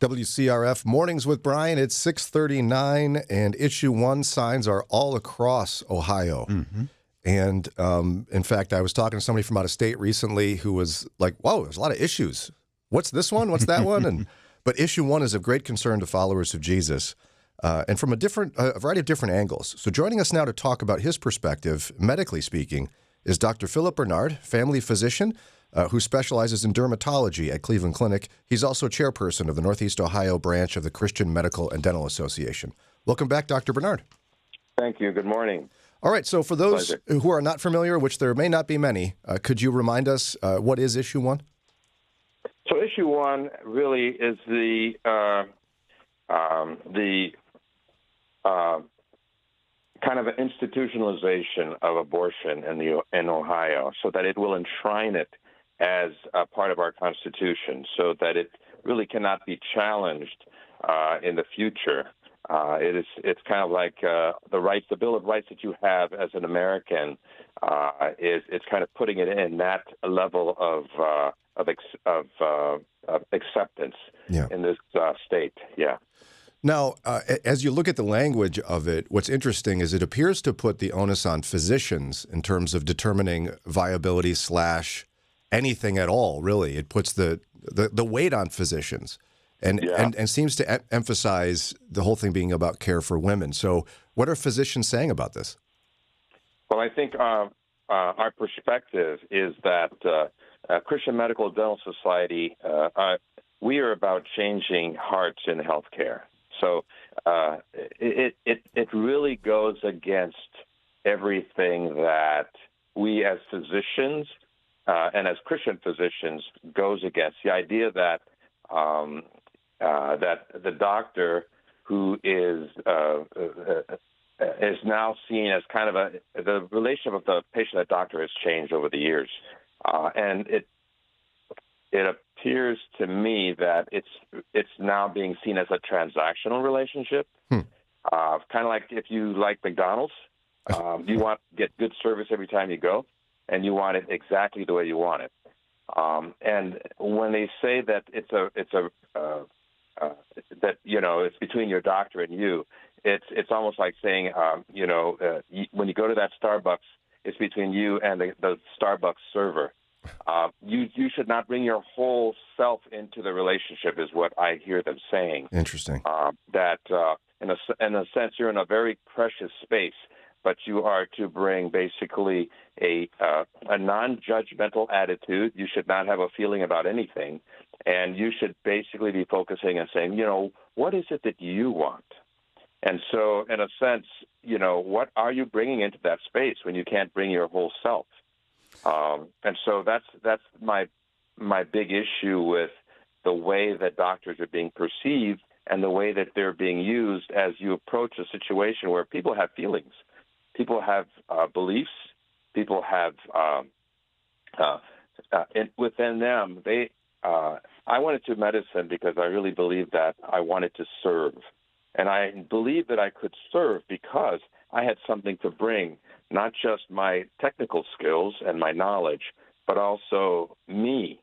WCRF Mornings with Brian. It's 6:39, and Issue 1 signs are all across Ohio. Mm-hmm. And in fact, I was talking to somebody from out of state recently who was like, whoa, there's a lot of issues. What's this one? What's that one? But Issue 1 is of great concern to followers of Jesus, and from a variety of different angles. So joining us now to talk about his perspective, medically speaking, is Dr. Philip Bernard, family physician, who specializes in dermatology at Cleveland Clinic. He's also chairperson of the Northeast Ohio branch of the Christian Medical and Dental Association. Welcome back, Dr. Bernard. Thank you. Good morning. All right, so for those who are not familiar, which there may not be many, could you remind us what is Issue 1? So Issue 1 really is the kind of an institutionalization of abortion in Ohio, so that it will enshrine it as a part of our Constitution, so that it really cannot be challenged in the future. It's kind of like the Bill of Rights that you have as an American. It's kind of putting it in that level of acceptance in this state. Yeah. Now, as you look at the language of it, what's interesting is it appears to put the onus on physicians in terms of determining viability / anything at all, really. It puts the weight on physicians and seems to emphasize the whole thing being about care for women. So what are physicians saying about this? Well, I think our perspective is that Christian Medical Dental Society, we are about changing hearts in healthcare. So it really goes against everything that we as physicians and as Christian physicians goes against. The idea that that the doctor who is now seen as kind of the relationship of the patient and doctor has changed over the years, and it appears to me that it's now being seen as a transactional relationship. Kind of like if you like McDonald's, you want to get good service every time you go, and you want it exactly the way you want it. And when they say that that it's between your doctor and you, it's almost like saying when you go to that Starbucks, it's between you and the Starbucks server. You should not bring your whole self into the relationship, is what I hear them saying. Interesting. That in a sense, you're in a very precious space, but you are to bring basically a non-judgmental attitude. You should not have a feeling about anything, and you should basically be focusing and saying, what is it that you want? And so, in a sense, what are you bringing into that space when you can't bring your whole self? And so that's my big issue with the way that doctors are being perceived and the way that they're being used as you approach a situation where people have feelings, people have beliefs, people have within them. I went into medicine because I really believed that I wanted to serve, and I believed that I could serve because I had something to bring. Not just my technical skills and my knowledge, but also me.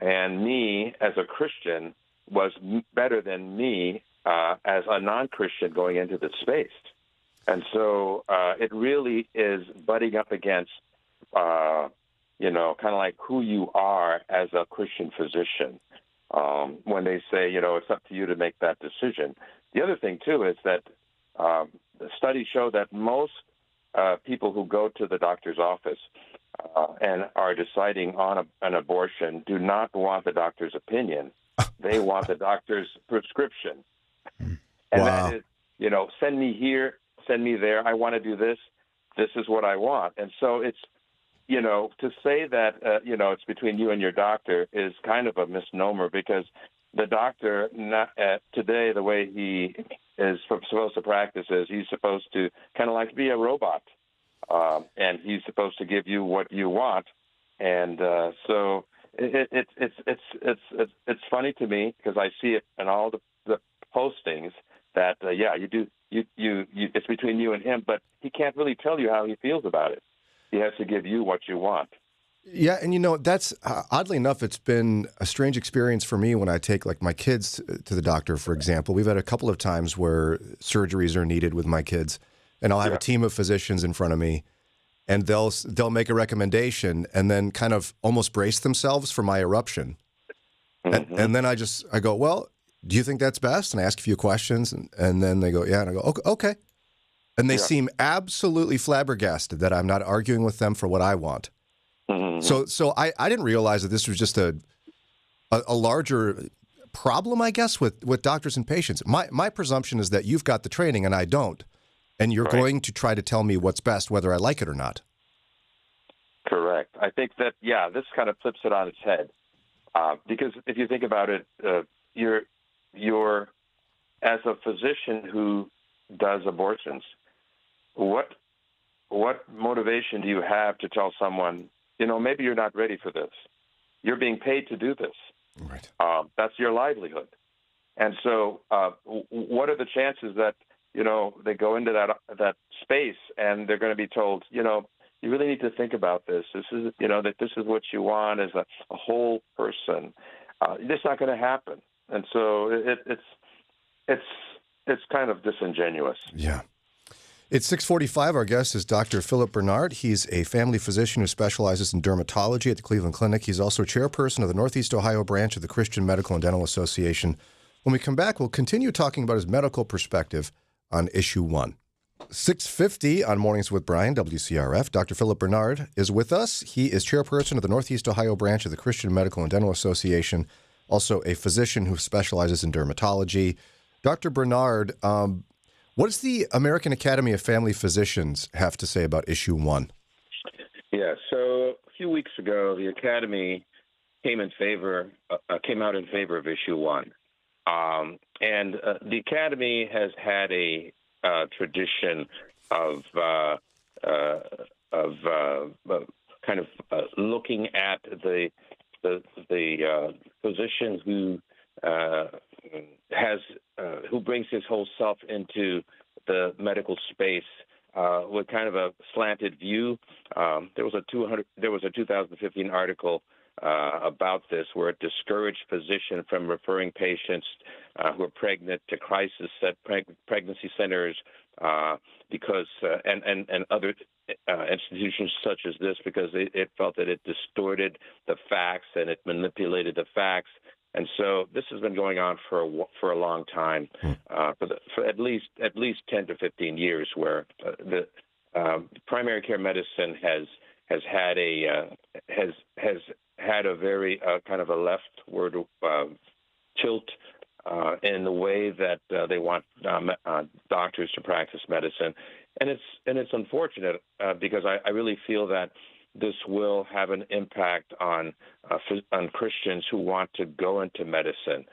And me as a Christian was better than me as a non-Christian going into the space. And so it really is butting up against, kind of like who you are as a Christian physician. When they say, it's up to you to make that decision. The other thing, too, is that the studies show that most people who go to the doctor's office and are deciding on an abortion do not want the doctor's opinion. They want the doctor's prescription. And that is, send me here, send me there. I want to do this. This is what I want. And so it's, to say that, it's between you and your doctor is kind of a misnomer, because the doctor today, the way he is supposed to practice is he's supposed to kind of like be a robot, and he's supposed to give you what you want. And so it's funny to me because I see it in all the postings that you do it's between you and him, but he can't really tell you how he feels about it. He has to give you what you want. Yeah, and that's oddly enough, it's been a strange experience for me when I take like my kids to the doctor, for example. We've had a couple of times where surgeries are needed with my kids, and I'll have a Yeah. team of physicians in front of me, and they'll make a recommendation and then kind of almost brace themselves for my eruption. Hmm. And then I go, well, do you think that's best? And I ask a few questions, and then they go, yeah, and I go, okay. And they Yeah. seem absolutely flabbergasted that I'm not arguing with them for what I want. Hmm. So I didn't realize that this was just a larger problem, I guess, with doctors and patients. My presumption is that you've got the training and I don't, and you're Right. going to try to tell me what's best, whether I like it or not. Correct. I think that, yeah, this kind of flips it on its head. Because if you think about it, you're as a physician who does abortions, what motivation do you have to tell someone, maybe you're not ready for this? You're being paid to do this. Right. That's your livelihood. And so, what are the chances that they go into that space and they're going to be told, you really need to think about this. This is, that this is what you want as a whole person. It's not going to happen. And so it's kind of disingenuous. Yeah. It's 6:45. Our guest is Dr. Philip Bernard. He's a family physician who specializes in dermatology at the Cleveland Clinic. He's also chairperson of the Northeast Ohio branch of the Christian Medical and Dental Association. When we come back, we'll continue talking about his medical perspective on issue 1. 6:50 on Mornings with Brian, WCRF. Dr. Philip Bernard is with us. He is chairperson of the Northeast Ohio branch of the Christian Medical and Dental Association, also a physician who specializes in dermatology. Dr. Bernard, what does the American Academy of Family Physicians have to say about issue 1? Yeah. So a few weeks ago, the Academy came out in favor of issue 1, and the Academy has had a tradition of kind of looking at the physician who brings his whole self into the medical space with kind of a slanted view. There was a 2015 article about this where it discouraged physicians from referring patients who are pregnant to pregnancy centers because and other institutions such as this, because it felt that it distorted the facts and it manipulated the facts. And so this has been going on for a long time, for at least 10 to 15 years, where the primary care medicine has had a very kind of a leftward tilt in the way that they want doctors to practice medicine, and it's unfortunate because I really feel that this will have an impact on Christians who want to go into medicine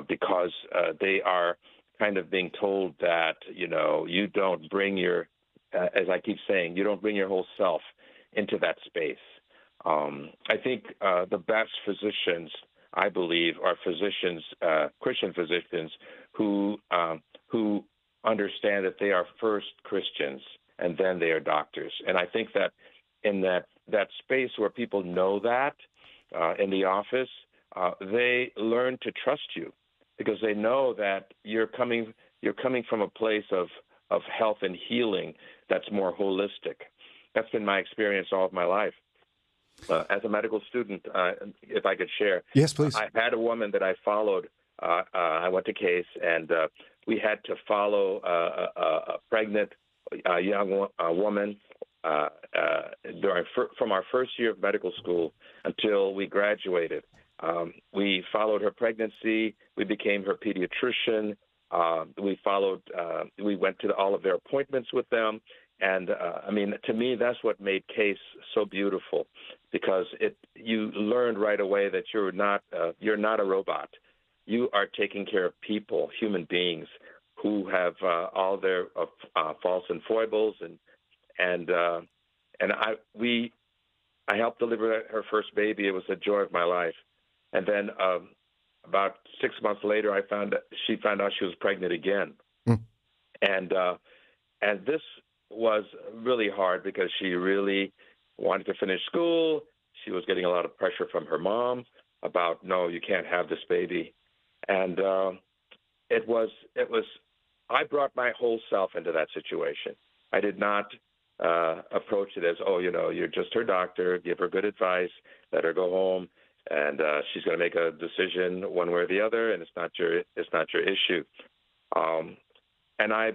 because they are kind of being told that you don't bring your, as I keep saying, you don't bring your whole self into that space. I think the best physicians, I believe, are physicians, Christian physicians, who understand that they are first Christians and then they are doctors. And I think that in that space where people know that in the office, they learn to trust you because they know that you're coming from a place of health and healing that's more holistic. That's been my experience all of my life. As a medical student, if I could share, Yes, please. I had a woman that I followed. I went to Case, and we had to follow a pregnant young woman from our first year of medical school until we graduated. We followed her pregnancy. We became her pediatrician. We went to all of their appointments with them. And to me, that's what made Case so beautiful, because you learned right away that you're not a robot. You are taking care of people, human beings, who have all their faults and foibles, and I helped deliver her first baby. It was the joy of my life. And then about 6 months later, she found out she was pregnant again, and this was really hard because she really wanted to finish school. She was getting a lot of pressure from her mom about, no, you can't have this baby. And it was, I brought my whole self into that situation. I did not approach it as, oh, you're just her doctor, give her good advice, let her go home, and she's going to make a decision one way or the other, and it's not your issue. And I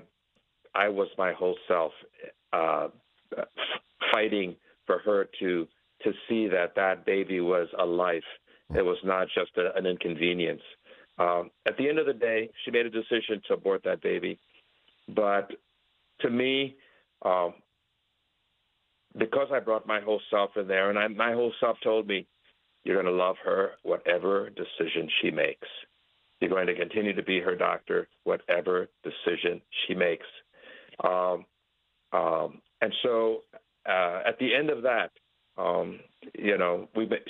was my whole self fighting for her to see that baby was a life. It was not just an inconvenience. At the end of the day, she made a decision to abort that baby. But to me, because I brought my whole self in there, and my whole self told me, you're going to love her whatever decision she makes. You're going to continue to be her doctor, whatever decision she makes. And so at the end of that,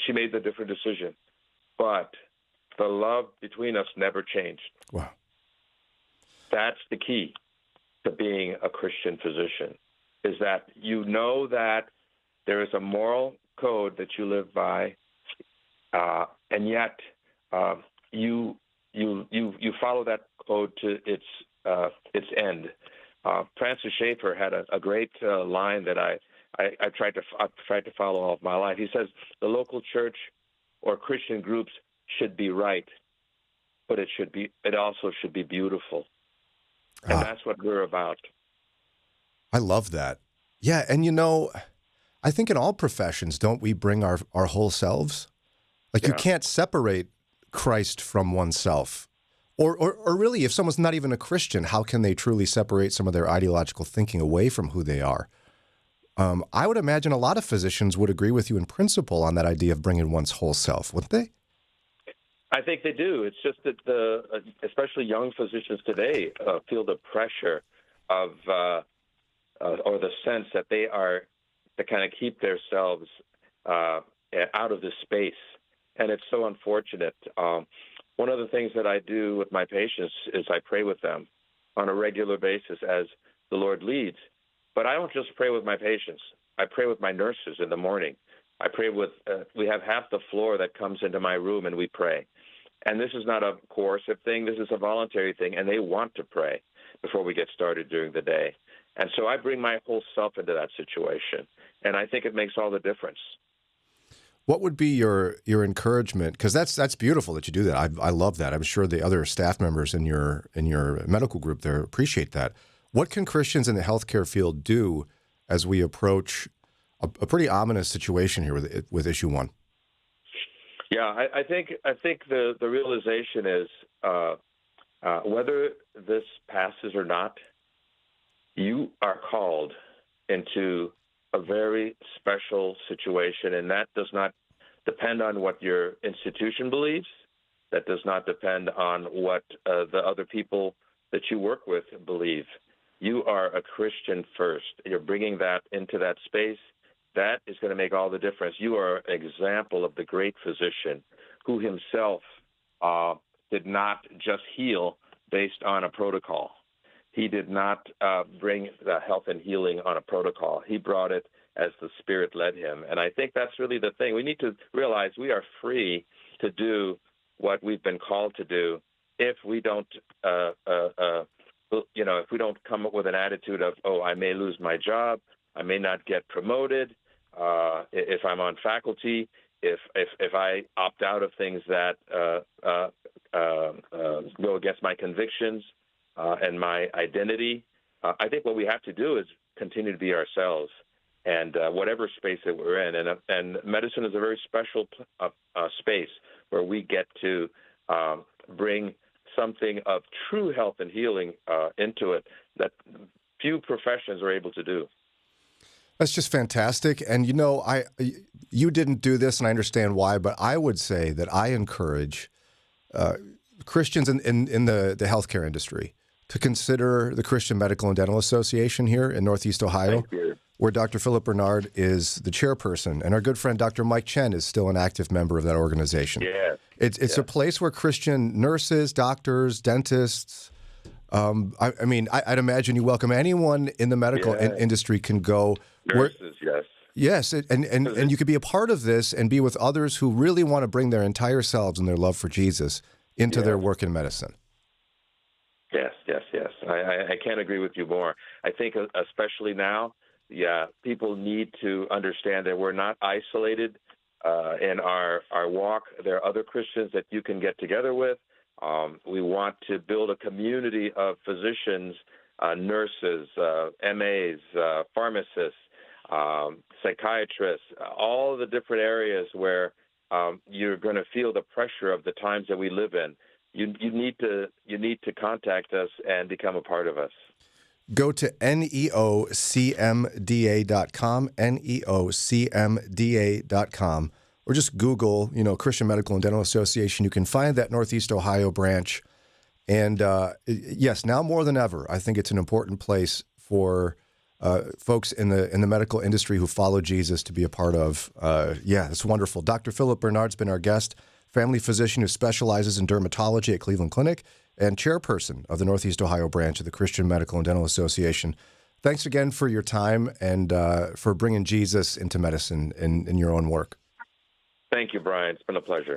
she made the different decision. But the love between us never changed. Wow. That's the key to being a Christian physician, is that you know that there is a moral code that you live by, and yet you follow that code to its end. Francis Schaeffer had a great line that I tried to follow all of my life. He says the local church or Christian groups should be right, but it also should be beautiful, and that's what we're about. I love that. Yeah, and I think in all professions, don't we bring our whole selves? Like you can't separate Christ from oneself. Or really, if someone's not even a Christian, how can they truly separate some of their ideological thinking away from who they are? I would imagine a lot of physicians would agree with you in principle on that idea of bringing one's whole self, wouldn't they? I think they do. It's just that especially young physicians today feel the pressure of or the sense that they are to kind of keep themselves out of this space, and it's so unfortunate. One of the things that I do with my patients is I pray with them on a regular basis as the Lord leads. But I don't just pray with my patients. I pray with my nurses in the morning. I pray with, we have half the floor that comes into my room and we pray. And this is not a coercive thing. This is a voluntary thing. And they want to pray before we get started during the day. And so I bring my whole self into that situation. And I think it makes all the difference. What would be your encouragement? Because that's beautiful that you do that. I love that. I'm sure the other staff members in your medical group there appreciate that. What can Christians in the healthcare field do as we approach a pretty ominous situation here with issue 1? Yeah, I think the realization is whether this passes or not, you are called into a very special situation, and that does not depend on what your institution believes. That does not depend on what the other people that you work with believe. You are a Christian first. You're bringing that into that space. That is going to make all the difference. You are an example of the great physician who himself did not just heal based on a protocol. He did not bring the health and healing on a protocol. He brought it as the Spirit led him. And I think that's really the thing. We need to realize we are free to do what we've been called to do if we don't, if we don't come up with an attitude of, oh, I may lose my job, I may not get promoted, if I'm on faculty, if I opt out of things that go against my convictions and my identity. I think what we have to do is continue to be ourselves, and whatever space that we're in. And medicine is a very special space where we get to bring something of true health and healing into it that few professions are able to do. That's just fantastic. And, you didn't do this, and I understand why, but I would say that I encourage Christians in the healthcare industry to consider the Christian Medical and Dental Association here in Northeast Ohio, where Dr. Philip Bernard is the chairperson, and our good friend Dr. Mike Chen is still an active member of that organization. Yeah. It's a place where Christian nurses, doctors, dentists, I'd imagine you welcome anyone in the medical industry can go. Nurses, yes. Yes, and you could be a part of this and be with others who really want to bring their entire selves and their love for Jesus into their work in medicine. Yes, yes, yes. I can't agree with you more. I think especially now, people need to understand that we're not isolated in our walk. There are other Christians that you can get together with. We want to build a community of physicians, nurses, MAs, pharmacists, psychiatrists, all the different areas where you're going to feel the pressure of the times that we live in. You need to contact us and become a part of us. Go to neocmda.com, neocmda.com, or just Google, Christian Medical and Dental Association. You can find that Northeast Ohio branch. And yes, now more than ever, I think it's an important place for folks in the medical industry who follow Jesus to be a part of. It's wonderful. Dr. Philip Bernard's been our guest, family physician who specializes in dermatology at Cleveland Clinic and chairperson of the Northeast Ohio branch of the Christian Medical and Dental Association. Thanks again for your time and for bringing Jesus into medicine in your own work. Thank you, Brian. It's been a pleasure.